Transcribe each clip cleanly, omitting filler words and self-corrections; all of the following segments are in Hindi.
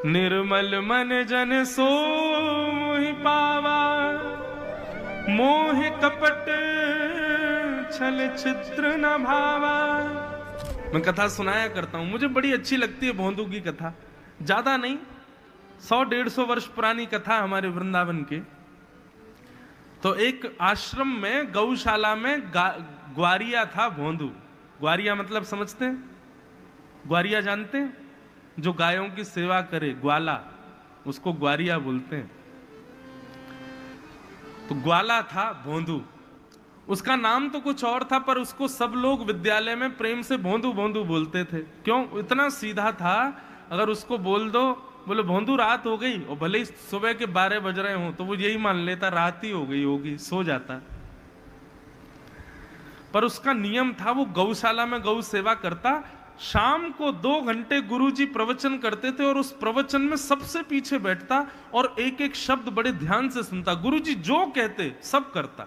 निर्मल मन जन सो मोहि पावा, मोह कपट छल छिद्र न भावा। मैं कथा सुनाया करता हूं, मुझे बड़ी अच्छी लगती है भोंदू की कथा। ज्यादा नहीं, 100-150 वर्ष पुरानी कथा हमारे वृंदावन के। तो एक आश्रम में, गौशाला में ग्वारिया था भोंदू। ग्वारिया मतलब समझते हैं? ग्वारिया जानते हैं? जो गायों की सेवा करे, ग्वाला, उसको ग्वारिया बोलते हैं। तो ग्वाला था भोंदू। उसका नाम तो कुछ और था, पर उसको सब लोग विद्यालय में प्रेम से भोंदू भोंदू बोलते थे। क्यों? इतना सीधा था, अगर उसको बोल दो, बोले भोंदू रात हो गई, और भले ही सुबह के 12 बज रहे हो तो वो यही मान लेता रात ही हो गई होगी, सो जाता। पर उसका नियम था, वो गौशाला में गौ सेवा करता। शाम को 2 घंटे गुरुजी प्रवचन करते थे, और उस प्रवचन में सबसे पीछे बैठता और एक एक शब्द बड़े ध्यान से सुनता। गुरुजी जो कहते सब करता।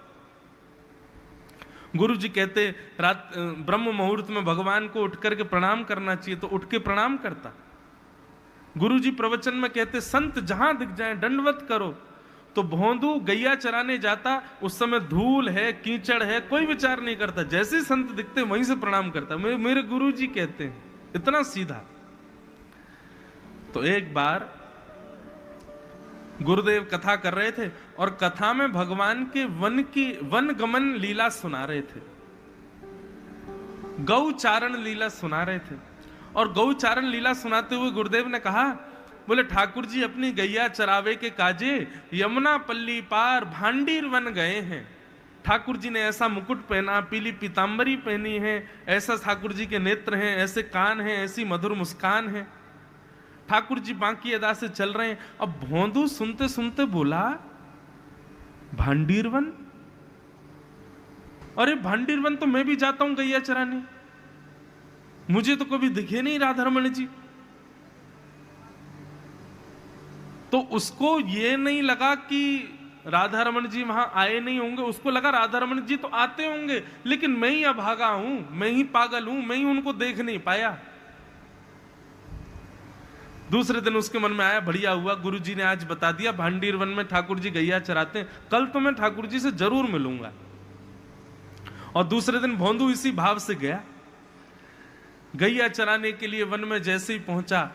गुरुजी कहते रात ब्रह्म मुहूर्त में भगवान को उठ करके प्रणाम करना चाहिए, तो उठ के प्रणाम करता। गुरुजी प्रवचन में कहते संत जहां दिख जाए दंडवत करो, तो भोंदू गैया चराने जाता। उस समय धूल है, कीचड़ है, कोई विचार नहीं करता, जैसे ही संत दिखते वहीं से प्रणाम करता। मेरे गुरुजी कहते हैं, इतना सीधा। तो एक बार गुरुदेव कथा कर रहे थे, और कथा में भगवान के वन गमन लीला सुना रहे थे, गौचारण लीला सुना रहे थे। और गौचारण लीला सुनाते हुए गुरुदेव ने कहा, बोले ठाकुर जी अपनी गैया चरावे के काजे यमुना पल्ली पार भांडीर वन गए हैं। ठाकुर जी ने ऐसा मुकुट पहना, पीली पीतांबरी पहनी है, ऐसा ठाकुर जी के नेत्र हैं, ऐसे कान हैं, ऐसी मधुर मुस्कान है। ठाकुर जी बांकी अदा से चल रहे हैं। अब भोंदू सुनते सुनते बोला, भांडीर वन? अरे भांडीर वन तो मैं भी जाता हूं गैया चराने, मुझे तो कभी दिखे नहीं राधारमण जी। तो उसको ये नहीं लगा कि राधारमण जी वहां आए नहीं होंगे, उसको लगा राधारमण जी तो आते होंगे, लेकिन मैं ही अभागा हूं, मैं ही पागल हूं, मैं ही उनको देख नहीं पाया। दूसरे दिन उसके मन में आया, बढ़िया हुआ गुरुजी ने आज बता दिया भांडीर वन में ठाकुर जी गैया चराते हैं, कल तो मैं ठाकुर जी से जरूर मिलूंगा। और दूसरे दिन भोंदू इसी भाव से गया गैया चराने के लिए। वन में जैसे ही पहुंचा,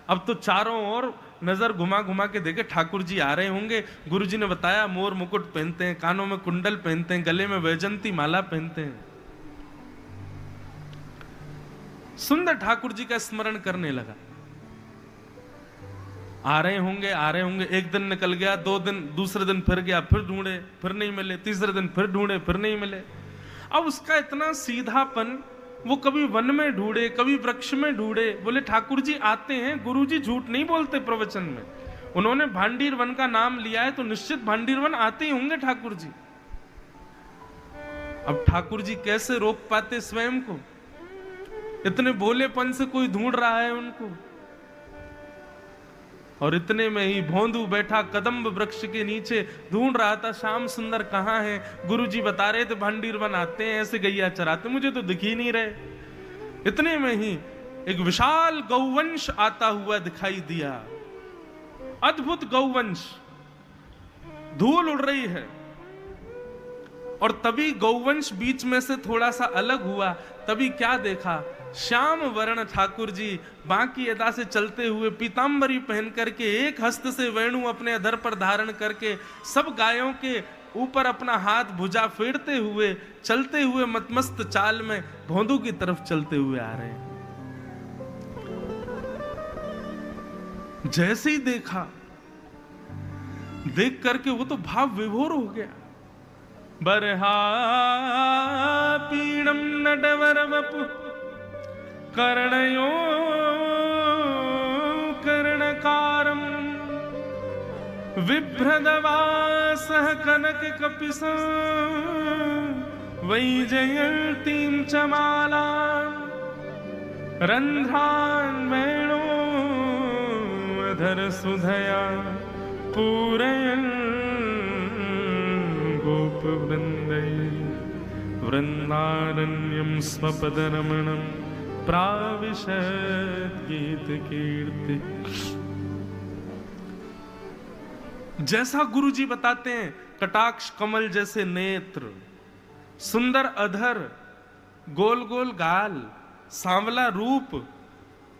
अब तो चारों ओर नजर घुमा घुमा के देखे ठाकुर जी आ रहे होंगे। गुरुजी ने बताया मोर मुकुट पहनते हैं, कानों में कुंडल पहनते हैं, गले में वैजंती माला पहनते हैं। सुंदर ठाकुर जी का स्मरण करने लगा। आ रहे होंगे, आ रहे होंगे। एक दिन निकल गया, 2 दिन, दूसरे दिन फिर गया, फिर ढूंढे, फिर नहीं मिले, तीसरे दिन फिर ढूंढे, फिर नहीं मिले। अब उसका इतना सीधापन, वो कभी वन में ढूंढे, कभी वृक्ष में ढूंढे। बोले ठाकुर जी आते हैं, गुरुजी झूठ नहीं बोलते प्रवचन में, उन्होंने भांडीर वन का नाम लिया है तो निश्चित भांडीर वन आते ही होंगे ठाकुर जी। अब ठाकुर जी कैसे रोक पाते स्वयं को? इतने भोलेपन से कोई ढूंढ रहा है उनको। और इतने में ही भोंदू बैठा कदम्ब वृक्ष के नीचे ढूंढ रहा था, श्याम सुंदर कहां है। गुरुजी बता रहे थे भांडीर वन आते हैं, ऐसे गैया चराते, मुझे तो दिख ही नहीं रहे। इतने में ही एक विशाल गौवंश आता हुआ दिखाई दिया, अद्भुत गौवंश, धूल उड़ रही है। और तभी गौवंश बीच में से थोड़ा सा अलग हुआ, तभी क्या देखा, श्याम वर्ण ठाकुर जी बांकी अदा से चलते हुए, पीतांबरी पहन करके, एक हस्त से वेणु अपने अधर पर धारण करके, सब गायों के ऊपर अपना हाथ भुजा फेरते हुए, चलते हुए मतमस्त चाल में भोंदू की तरफ चलते हुए आ रहे हैं। जैसे ही देखा, देख करके वो तो भाव विभोर हो गया। बरहा पीणम नडवर वपु कर्णयो कर्णकारम विभ्रदवासः कनक कपिस वैजयन्तीं च मालां रन्ध्रान् वेणो अधर सुधया पूरयन् गोपवृन्दै वृन्दारण्यं स्वपदरमणं प्राविशद् गीतकीर्ति। जैसा गुरुजी बताते हैं, कटाक्ष कमल जैसे नेत्र, सुंदर अधर, गोल गोल गाल, सांवला रूप,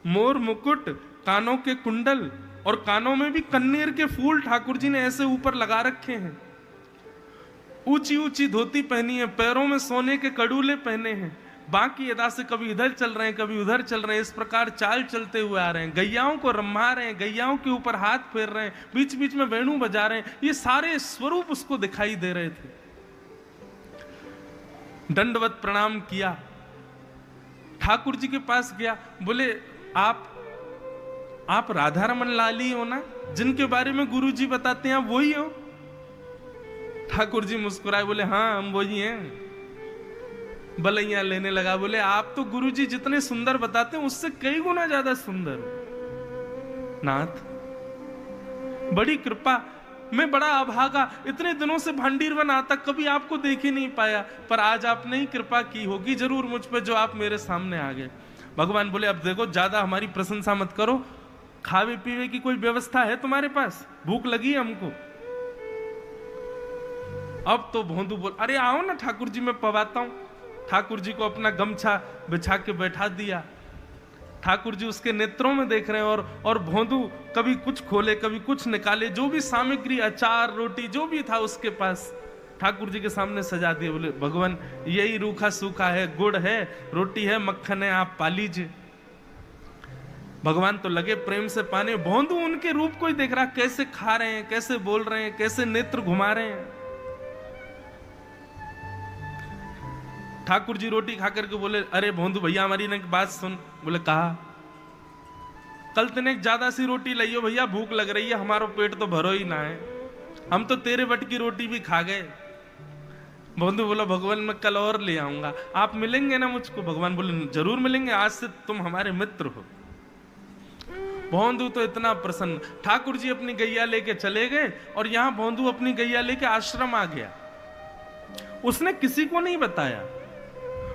मोर मुकुट, कानों के कुंडल, और कानों में भी कन्नेर के फूल ठाकुर जी ने ऐसे ऊपर लगा रखे हैं। ऊंची ऊंची धोती पहनी है, पैरों में सोने के कड़ूले पहने हैं, बाकी अदा से कभी इधर चल रहे हैं कभी उधर चल रहे हैं, इस प्रकार चाल चलते हुए आ रहे हैं। गैयाओं को रम्हा रहे हैं, गैयाओं के ऊपर हाथ फेर रहे हैं, बीच बीच में वेणु बजा रहे हैं। ये सारे स्वरूप उसको दिखाई दे रहे थे। दंडवत प्रणाम किया, ठाकुर जी के पास गया, बोले आप राधा रमन लाल ही हो ना, जिनके बारे में गुरु जी बताते हैं, आप वही हो? ठाकुर जी मुस्कुराए, बोले हाँ हम वही हैं। बलैया लेने लगा, बोले आप तो गुरु जी जितने सुंदर बताते हैं उससे कई गुना ज्यादा सुंदर हो नाथ, बड़ी कृपा। मैं बड़ा अभागा, इतने दिनों से भांडीरवन आता, कभी आपको देख ही नहीं पाया, पर आज आपने ही कृपा की होगी जरूर मुझ पे, जो आप मेरे सामने आ गए। भगवान बोले अब देखो, ज्यादा हमारी प्रशंसा मत करो, खावे पीवे की कोई व्यवस्था है तुम्हारे पास? भूख लगी है हमको। अब तो भोंदू बोल, अरे आओ ना ठाकुर जी, मैं पवाता हूं। ठाकुर जी को अपना गमछा बिछा के बैठा दिया। ठाकुर जी उसके नेत्रों में देख रहे हैं, और भोंदू कभी कुछ खोले कभी कुछ निकाले, जो भी सामग्री, अचार रोटी जो भी था उसके पास, ठाकुर जी के सामने सजा दिए। बोले भगवान यही रूखा सूखा है, गुड़ है, रोटी है, मक्खन है, आप पा लीजिए। भगवान तो लगे प्रेम से पाने, भोंदू उनके रूप को ही देख रहा, कैसे खा रहे हैं, कैसे बोल रहे हैं, कैसे नेत्र घुमा रहे हैं। ठाकुर जी रोटी खा करके बोले, अरे भोंदू भैया हमारी ना एक बात सुन। बोले कहा, कल तने ज्यादा सी रोटी लाइयो भैया, भूख लग रही है, हमारा पेट तो भरो ही ना है, हम तो तेरे बट की रोटी भी खा गए। भोंदू बोला भगवान मैं कल और ले आऊंगा, आप मिलेंगे ना मुझको? भगवान बोले जरूर मिलेंगे, आज से तुम हमारे मित्र हो। भोंदू तो इतना प्रसन्न। ठाकुर जी अपनी गैया लेके चले गए, और यहां भोंदू अपनी गैया लेके आश्रम आ गया। उसने किसी को नहीं बताया,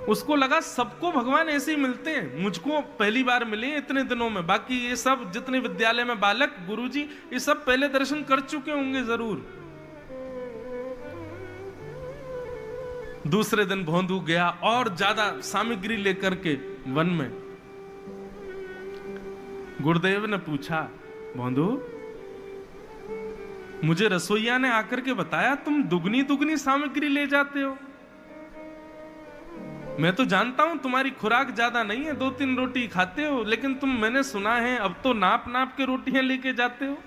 उसको लगा सबको भगवान ऐसे ही मिलते हैं, मुझको पहली बार मिले इतने दिनों में, बाकी ये सब जितने विद्यालय में बालक गुरुजी ये सब पहले दर्शन कर चुके होंगे जरूर। दूसरे दिन भोंदू गया और ज्यादा सामग्री लेकर के वन में। गुरुदेव ने पूछा, भोंदू मुझे रसोईया ने आकर के बताया तुम दुगनी दुगनी सामग्री ले जाते हो। मैं तो जानता हूं तुम्हारी खुराक ज्यादा नहीं है, 2-3 रोटी खाते हो, लेकिन तुम, मैंने सुना है अब तो नाप नाप के रोटियां लेके जाते हो,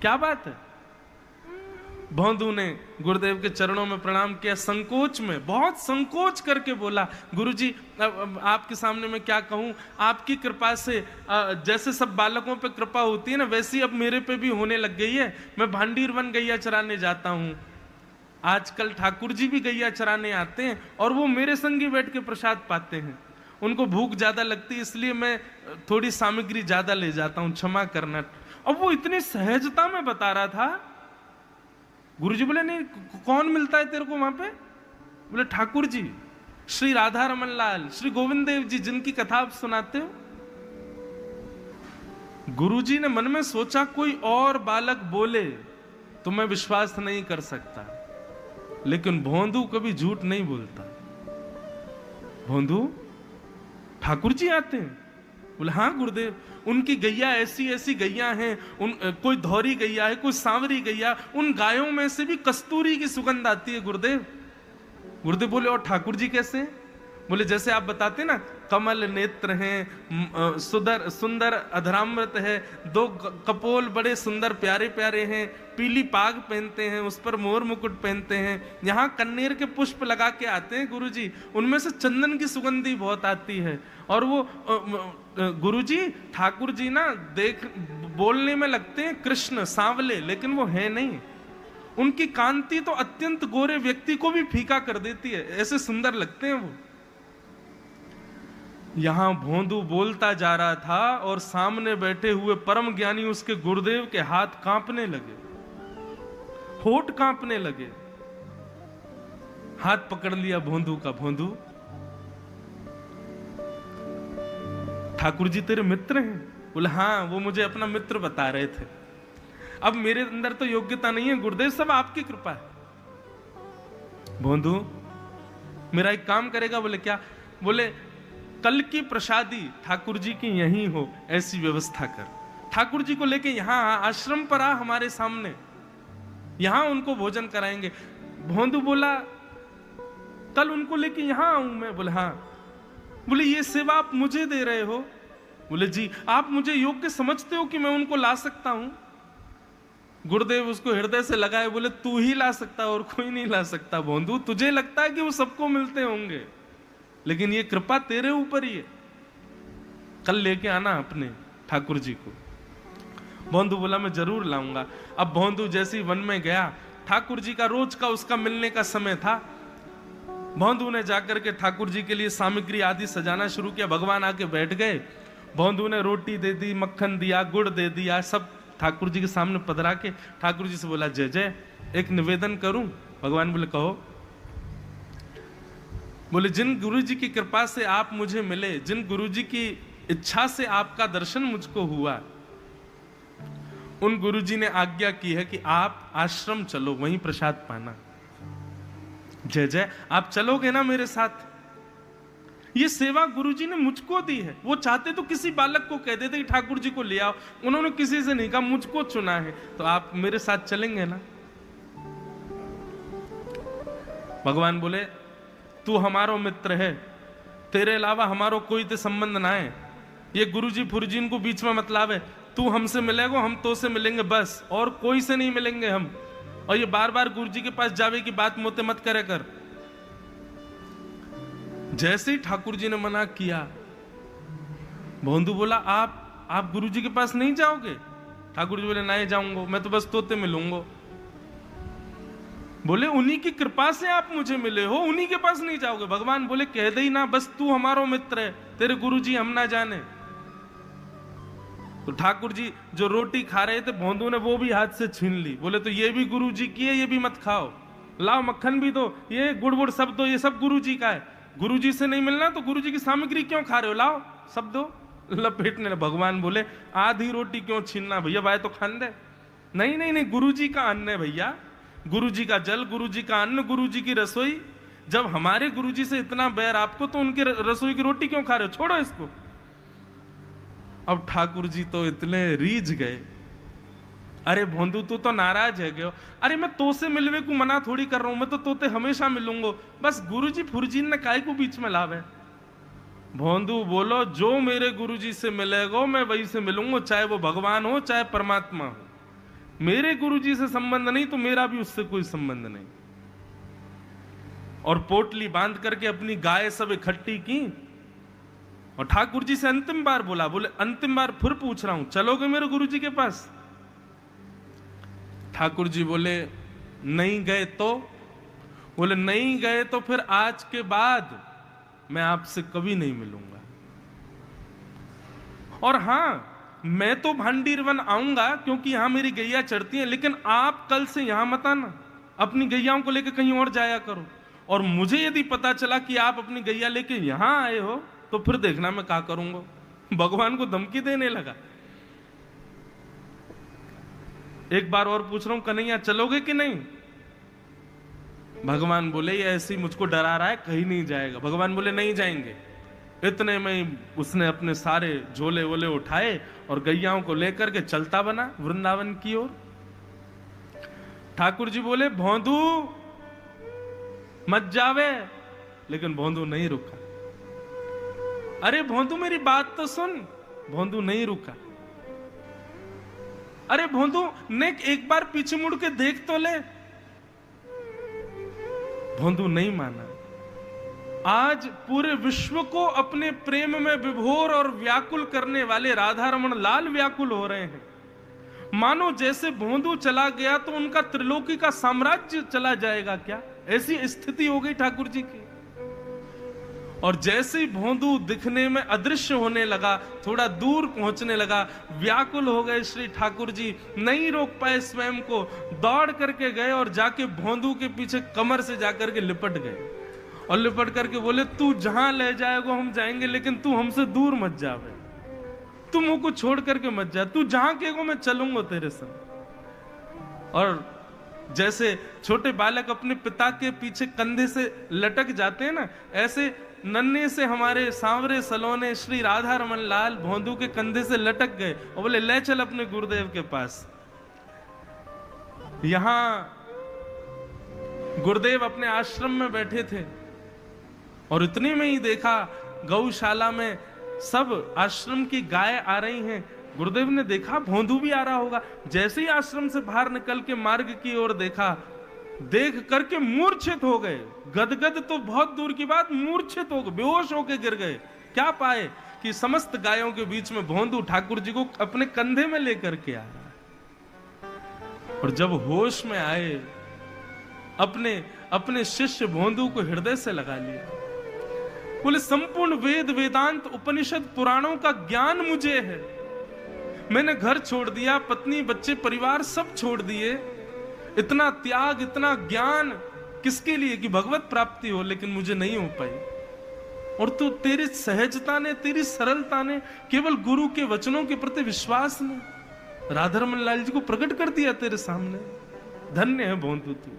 क्या बात है? भोंदू ने गुरुदेव के चरणों में प्रणाम किया, संकोच में, बहुत संकोच करके बोला, गुरुजी आपके सामने मैं क्या कहूं, आपकी कृपा से जैसे सब बालकों पे कृपा होती है ना, वैसी अब मेरे पे भी होने लग गई है। मैं भांडीरवन गैया चराने जाता हूं, आजकल ठाकुर जी भी गैया चराने आते हैं, और वो मेरे संग ही बैठ के प्रसाद पाते हैं। उनको भूख ज्यादा लगती है, इसलिए मैं थोड़ी सामग्री ज्यादा ले जाता हूं, क्षमा करना। अब वो इतनी सहजता में बता रहा था। गुरुजी बोले नहीं, कौन मिलता है तेरे को वहां पे? बोले ठाकुर जी, श्री राधा रमन लाल, श्री गोविंद देव जी, जिनकी कथा आप सुनाते हो। गुरुजी ने मन में सोचा कोई और बालक बोले तो मैं विश्वास नहीं कर सकता, लेकिन भोंदू कभी झूठ नहीं बोलता। भोंदू ठाकुर जी आते हैं? बोले हाँ गुरुदेव, उनकी गैया ऐसी ऐसी गैया हैं, कोई धौरी गैया है, कोई सांवरी गैया, उन गायों में से भी कस्तूरी की सुगंध आती है गुरुदेव। गुरुदेव बोले और ठाकुर जी कैसे? बोले जैसे आप बताते ना, कमल नेत्र हैं, सुंदर अधरामृत है, 2 कपोल बड़े सुंदर प्यारे प्यारे हैं, पीली पाग पहनते हैं, उस पर मोर मुकुट पहनते हैं, यहाँ कन्नेर के पुष्प लगा के आते हैं गुरुजी, उनमें से चंदन की सुगंधी बहुत आती है। और वो गुरुजी, ठाकुर जी ना बोलने में लगते हैं कृष्ण सांवले, लेकिन वो है नहीं। उनकी कांति तो अत्यंत गोरे व्यक्ति को भी फीका कर देती है, ऐसे सुंदर लगते हैं वो। यहां भोंदू बोलता जा रहा था और सामने बैठे हुए परम ज्ञानी उसके गुरुदेव के हाथ कांपने लगे, होठ कांपने लगे। हाथ पकड़ लिया भोंदू का, भोंदू ठाकुर जी तेरे मित्र हैं? बोले हाँ, वो मुझे अपना मित्र बता रहे थे। अब मेरे अंदर तो योग्यता नहीं है गुरुदेव, सब आपकी कृपा है। भोंदू मेरा एक काम करेगा? बोले क्या? बोले कल की प्रसादी ठाकुर जी की यहीं हो ऐसी व्यवस्था कर। ठाकुर जी को लेके यहां आश्रम पर आ, हमारे सामने, यहां उनको भोजन कराएंगे। भोंदू बोला कल उनको लेके यहां आऊं मैं? बोले हाँ। बोले ये सेवा आप मुझे दे रहे हो? बोले जी। आप मुझे योग्य समझते हो कि मैं उनको ला सकता हूं? गुरुदेव उसको हृदय से लगाए, बोले तू ही ला सकता और कोई नहीं ला सकता भोंदू। तुझे लगता है कि वो सबको मिलते होंगे, लेकिन ये कृपा तेरे ऊपर ही है। कल लेके आना अपने ठाकुर जी को। भोंदू बोला मैं जरूर लाऊंगा। अब भोंदू जैसे ही वन में गया, ठाकुर जी का रोज का उसका मिलने का समय था। भोंदू ने जाकर के ठाकुर जी के लिए सामग्री आदि सजाना शुरू किया। भगवान आके बैठ गए। भोंदू ने रोटी दे दी, मक्खन दिया, गुड़ दे दिया, सब ठाकुर जी के सामने पधरा के ठाकुर जी से बोला जय जय, एक निवेदन करूं? भगवान बोले कहो। बोले जिन गुरु जी की कृपा से आप मुझे मिले, जिन गुरु जी की इच्छा से आपका दर्शन मुझको हुआ, उन गुरु जी ने आज्ञा की है कि आप आश्रम चलो, वहीं प्रसाद पाना। जय जय, आप चलोगे ना मेरे साथ? ये सेवा गुरुजी ने मुझको दी है। वो चाहते तो किसी बालक को कह देते कि ठाकुर जी को ले आओ, उन्होंने किसी से नहीं कहा, मुझको चुना है, तो आप मेरे साथ चलेंगे ना? भगवान बोले तू हमारो मित्र है, तेरे अलावा हमारो कोई ते संबंध ना है। ये गुरुजी फुरजी को बीच में मतलब है। तू हमसे मिलेगा, हम तो से मिलेंगे बस, और कोई से नहीं मिलेंगे हम। और ये बार बार गुरुजी के पास जावे की बात मोते मत करे कर। जैसे ही ठाकुर जी ने मना किया, भोंदू बोला आप गुरुजी के पास नहीं जाओगे? ठाकुर जी बोले नहीं जाऊंगा, मैं तो बस तोते मिलूंगा। बोले उन्हीं की कृपा से आप मुझे मिले हो, उन्हीं के पास नहीं जाओगे? भगवान बोले कह दे ही ना, बस तू हमारो मित्र है, तेरे गुरुजी हम ना जाने। तो ठाकुर जी जो रोटी खा रहे थे, भोंदू ने वो भी हाथ से छीन ली। बोले तो ये भी गुरुजी की है, ये भी मत खाओ, लाओ मक्खन भी दो, ये गुड़ वुड़ सब दो, ये सब गुरुजी का है। गुरुजी से नहीं मिलना तो गुरुजी की सामग्री क्यों खा रहे हो, लाओ सब दो। लपेटने लगे। भगवान बोले आधी रोटी क्यों छीनना भैया, भाई तो खान दे। नहीं नहीं नहीं, गुरुजी का अन्न है भैया, गुरुजी का जल, गुरुजी का अन्न, गुरुजी की रसोई। जब हमारे गुरुजी से इतना बैर आपको, तो उनके रसोई की रोटी क्यों खा रहे हो, छोड़ो इसको। अब ठाकुर जी तो इतने रीझ गए, अरे भोंदू तू तो नाराज है गयो। अरे मैं तो से मिलवे को मना थोड़ी कर रहा हूं, मैं तो तोते हमेशा मिलूंगा, बस गुरुजी फुरजी ने काय को बीच में लावे। भोंदू बोलो जो मेरे गुरुजी से मिलेगा मैं वही से मिलूंगा, चाहे वो भगवान हो चाहे परमात्मा हो। मेरे गुरुजी से संबंध नहीं तो मेरा भी उससे कोई संबंध नहीं। और पोटली बांध करके अपनी गाय सब इकट्ठी की और ठाकुर जी से अंतिम बार बोला, बोले अंतिम बार फिर पूछ रहा हूं, चलोगे मेरे गुरुजी के पास? ठाकुर जी बोले नहीं गए तो? बोले नहीं गए तो फिर आज के बाद मैं आपसे कभी नहीं मिलूंगा। और हां, मैं तो भांडीर वन आऊंगा क्योंकि यहां मेरी गैया चढ़ती हैं, लेकिन आप कल से यहां मत आना, अपनी गैयाओं को लेकर कहीं और जाया करो। और मुझे यदि पता चला कि आप अपनी गैया लेके यहां आए हो तो फिर देखना मैं क्या करूंगा। भगवान को धमकी देने लगा। एक बार और पूछ रहा हूं, कन्हैया चलोगे कि नहीं? भगवान बोले ये ऐसे ही मुझको डरा रहा है, कहीं नहीं जाएगा। भगवान बोले नहीं जाएंगे। इतने में उसने अपने सारे झोले वोले उठाए और गैयाओं को लेकर के चलता बना वृंदावन की ओर। ठाकुर जी बोले भोंदू मत जावे, लेकिन भोंदू नहीं रुका। अरे भोंदू मेरी बात तो सुन। भोंदू नहीं रुका। अरे भोंदू ने एक बार पीछे मुड़ के देख तो ले। भोंदू नहीं माना। आज पूरे विश्व को अपने प्रेम में विभोर और व्याकुल करने वाले राधा रमण लाल व्याकुल हो रहे हैं। मानो जैसे भोंदू चला गया तो उनका त्रिलोकी का साम्राज्य चला जाएगा क्या, ऐसी स्थिति हो गई ठाकुर जी की। और जैसे ही भोंदू दिखने में अदृश्य होने लगा, थोड़ा दूर पहुंचने लगा, व्याकुल हो गए श्री ठाकुर जी, नहीं रोक पाए स्वयं को, दौड़ करके गए और जाके भोंदू के पीछे कमर से जाकर के लिपट गए और लिपट करके बोले तू जहां ले जाएगा हम जाएंगे, लेकिन तू हमसे दूर मत जावे, तू मुझको छोड़ करके मत जा, तू जहां कहेगा मैं चलूंगा तेरे संग। और जैसे छोटे बालक अपने पिता के पीछे कंधे से लटक जाते हैं ना, ऐसे नन्हे से हमारे सांवरे सलोने श्री राधा रमन लाल भोंदू के कंधे से लटक गए और बोले ले चल अपने गुरुदेव के पास। यहां गुरुदेव अपने आश्रम में बैठे थे और इतने में ही देखा गौशाला में सब आश्रम की गाय आ रही हैं। गुरुदेव ने देखा भोंदू भी आ रहा होगा। जैसे ही आश्रम से बाहर निकल के मार्ग की ओर देखा, देख करके मूर्छित हो गए। गदगद तो बहुत दूर की बात, मूर्छित हो गए, बेहोश होके गिर गए। क्या पाए कि समस्त गायों के बीच में भोंदू ठाकुर जी को अपने कंधे में लेकर के आ रहा है। और जब होश में आए, अपने शिष्य भोंदू को हृदय से लगा लिया। बोले संपूर्ण वेद वेदांत उपनिषद पुराणों का ज्ञान मुझे है। मैंने घर छोड़ दिया, पत्नी बच्चे परिवार सब छोड़ दिए। इतना त्याग, इतना ज्ञान किसके लिए? कि भगवत प्राप्ति हो, लेकिन मुझे नहीं हो पाई। और तो तेरी सहजता ने, तेरी सरलता ने, केवल गुरु के वचनों के प्रति विश्वास ने राधा रमन लाल जी को प्रकट कर दिया तेरे सामने। धन्य है भोंदू तू।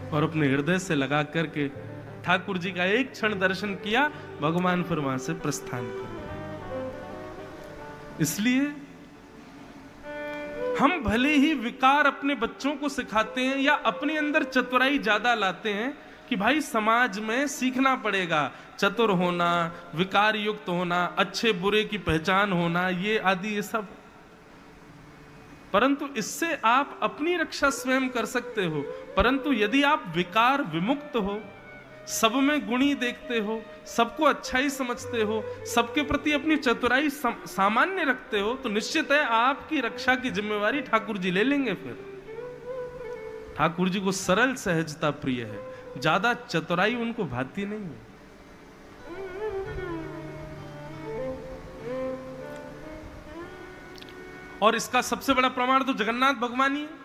और अपने हृदय से लगा करके ठाकुर जी का एक क्षण दर्शन किया, भगवान फिर वहां से प्रस्थान कर। इसलिए हम भले ही विकार अपने बच्चों को सिखाते हैं या अपने अंदर चतुराई ज्यादा लाते हैं कि भाई समाज में सीखना पड़ेगा चतुर होना, विकार युक्त होना, अच्छे बुरे की पहचान होना, ये आदि ये सब, परंतु इससे आप अपनी रक्षा स्वयं कर सकते हो। परंतु यदि आप विकार विमुक्त हो, सब में गुणी देखते हो, सबको अच्छा ही समझते हो, सबके प्रति अपनी चतुराई सामान्य रखते हो, तो निश्चित है आपकी रक्षा की जिम्मेवारी ठाकुर जी ले लेंगे। फिर ठाकुर जी को सरल सहजता प्रिय है, ज्यादा चतुराई उनको भाती नहीं है। और इसका सबसे बड़ा प्रमाण तो जगन्नाथ भगवान ही है।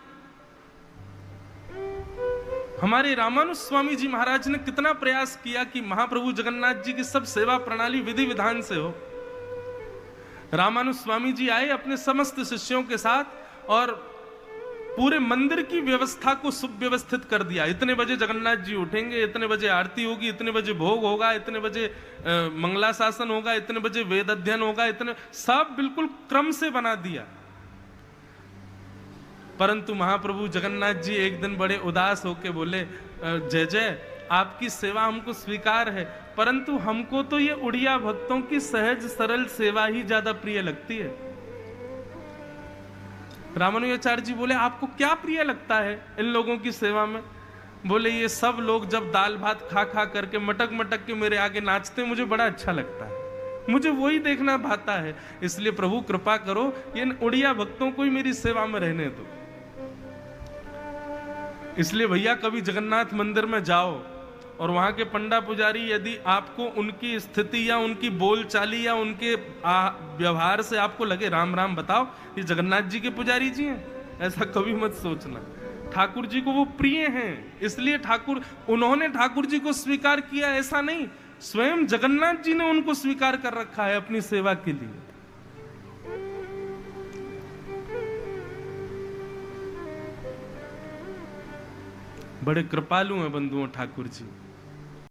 हमारे रामानुज स्वामी जी महाराज ने कितना प्रयास किया कि महाप्रभु जगन्नाथ जी की सब सेवा प्रणाली विधि विधान से हो। रामानुज स्वामी जी आए अपने समस्त शिष्यों के साथ और पूरे मंदिर की व्यवस्था को सुव्यवस्थित कर दिया। इतने बजे जगन्नाथ जी उठेंगे, इतने बजे आरती होगी, इतने बजे भोग होगा, इतने बजे मंगलाशासन होगा, इतने बजे वेद अध्ययन होगा, इतने सब बिल्कुल क्रम से बना दिया। परंतु महाप्रभु जगन्नाथ जी एक दिन बड़े उदास होके बोले, जय जय आपकी सेवा हमको स्वीकार है, परंतु हमको तो ये उड़िया भक्तों की सहज सरल सेवा ही ज्यादा प्रिय लगती है। रामानुजाचार्य जी बोले आपको क्या प्रिय लगता है इन लोगों की सेवा में? बोले ये सब लोग जब दाल भात खा खा करके मटक मटक के मेरे आगे नाचते, मुझे बड़ा अच्छा लगता है, मुझे वही देखना भाता है। इसलिए प्रभु कृपा करो इन उड़िया भक्तों को ही मेरी सेवा में रहने दो। इसलिए भैया कभी जगन्नाथ मंदिर में जाओ और वहां के पंडा पुजारी यदि आपको उनकी स्थिति या उनकी बोलचाली या उनके व्यवहार से आपको लगे राम राम बताओ ये जगन्नाथ जी के पुजारी जी हैं, ऐसा कभी मत सोचना। ठाकुर जी को वो प्रिय हैं, इसलिए उन्होंने ठाकुर जी को स्वीकार किया, ऐसा नहीं, स्वयं जगन्नाथ जी ने उनको स्वीकार कर रखा है अपनी सेवा के लिए। बड़े कृपालु हैं बंधुओं ठाकुर जी।